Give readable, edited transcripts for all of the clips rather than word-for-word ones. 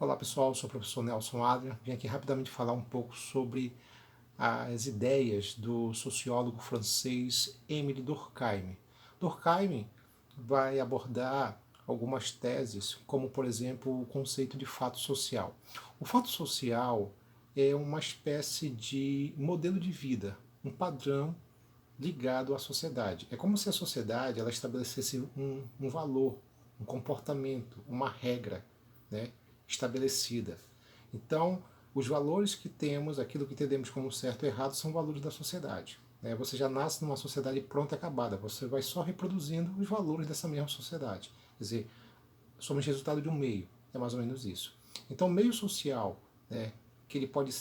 Olá pessoal, eu sou o professor Nelson Adrian. Vim aqui rapidamente falar um pouco sobre as ideias do sociólogo francês Émile Durkheim. Durkheim vai abordar algumas teses, como por exemplo o conceito de fato social. O fato social é uma espécie de modelo de vida, um padrão ligado à sociedade. É como se a sociedade ela estabelecesse um valor, um comportamento, uma regra, né, estabelecida. Então, os valores que temos, aquilo que entendemos como certo e errado, são valores da sociedade. Né? Você já nasce numa sociedade pronta e acabada, você vai só reproduzindo os valores dessa mesma sociedade. Quer dizer, somos resultado de um meio, é mais ou menos isso. Então, o meio social, né, que ele pode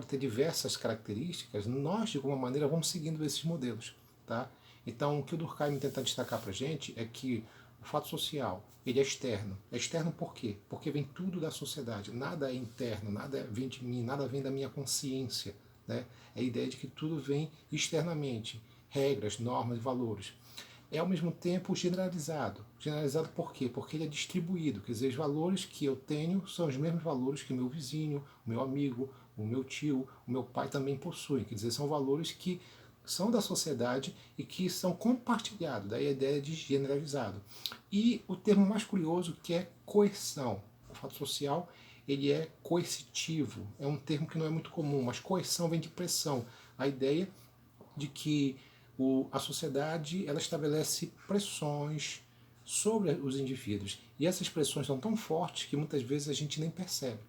ter diversas características, nós, de alguma maneira, vamos seguindo esses modelos. Tá? Então, o que o Durkheim tenta destacar para a gente é que o fato social ele é externo. É externo por quê? Porque vem tudo da sociedade. Nada é interno, nada vem de mim, nada vem da minha consciência. Né? É a ideia de que tudo vem externamente. Regras, normas, valores. É ao mesmo tempo generalizado. Generalizado por quê? Porque ele é distribuído. Quer dizer, os valores que eu tenho são os mesmos valores que o meu vizinho, o meu amigo, o meu tio, o meu pai também possuem. Quer dizer, são valores que são da sociedade e que são compartilhados. Daí a ideia de generalizado. E o termo mais curioso que é coerção. O fato social ele é coercitivo. É um termo que não é muito comum, mas coerção vem de pressão. A ideia de que a sociedade ela estabelece pressões sobre os indivíduos. E essas pressões são tão fortes que muitas vezes a gente nem percebe.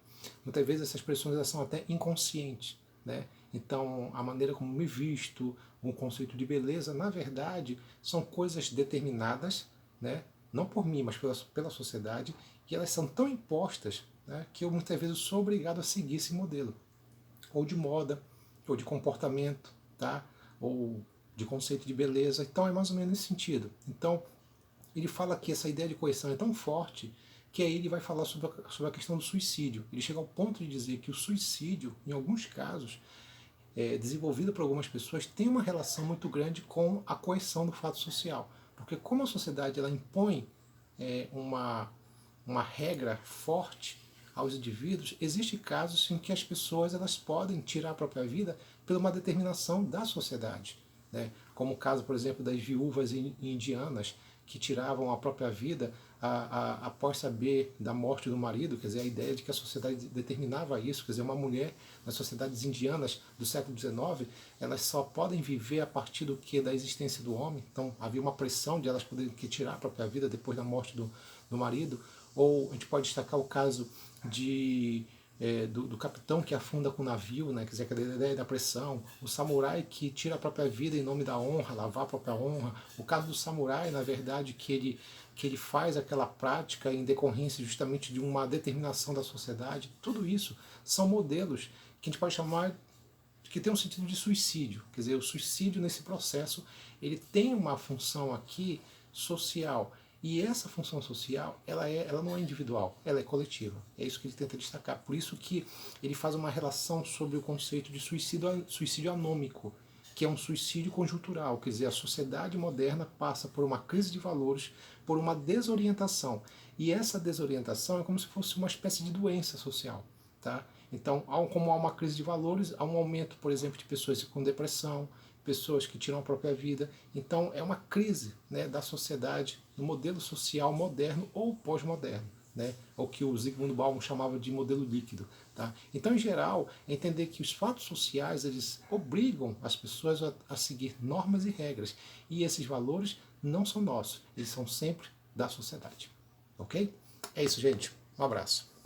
Muitas vezes essas pressões elas são até inconscientes. Né? Então, a maneira como me visto, o conceito de beleza, na verdade, são coisas determinadas, né? Não por mim, mas pela sociedade, e elas são tão impostas, né, que eu muitas vezes sou obrigado a seguir esse modelo, ou de moda, ou de comportamento, tá? Ou de conceito de beleza. Então é mais ou menos nesse sentido. Então ele fala que essa ideia de coerção é tão forte que aí ele vai falar sobre a questão do suicídio. Ele chega ao ponto de dizer que o suicídio, em alguns casos, desenvolvido por algumas pessoas, tem uma relação muito grande com a coerção do fato social. Porque como a sociedade ela impõe uma regra forte aos indivíduos, existem casos em que as pessoas elas podem tirar a própria vida por uma determinação da sociedade. Né? Como o caso, por exemplo, das viúvas indianas que tiravam a própria vida após saber da morte do marido, quer dizer, a ideia de que a sociedade determinava isso, quer dizer, uma mulher nas sociedades indianas do século XIX, elas só podem viver a partir do que da existência do homem, então havia uma pressão de elas poderem tirar a própria vida depois da morte do marido, ou a gente pode destacar o caso do capitão que afunda com o navio, né? Quer dizer, a ideia da pressão, o samurai que tira a própria vida em nome da honra, lavar a própria honra, o caso do samurai, na verdade, que ele faz aquela prática em decorrência justamente de uma determinação da sociedade, tudo isso são modelos que a gente pode chamar que tem um sentido de suicídio, quer dizer, o suicídio nesse processo ele tem uma função aqui social. E essa função social, ela não é individual, ela é coletiva. É isso que ele tenta destacar. Por isso que ele faz uma relação sobre o conceito de suicídio anômico, que é um suicídio conjuntural, quer dizer, a sociedade moderna passa por uma crise de valores, por uma desorientação. E essa desorientação é como se fosse uma espécie de doença social. Tá? Então, como há uma crise de valores, há um aumento, por exemplo, de pessoas com depressão, pessoas que tiram a própria vida. Então, é uma crise, né, da sociedade, do modelo social moderno ou pós-moderno, né, o que o Zygmunt Bauman chamava de modelo líquido. Tá? Então, em geral, é entender que os fatos sociais eles obrigam as pessoas a seguir normas e regras. E esses valores não são nossos, eles são sempre da sociedade. Ok? É isso, gente. Um abraço.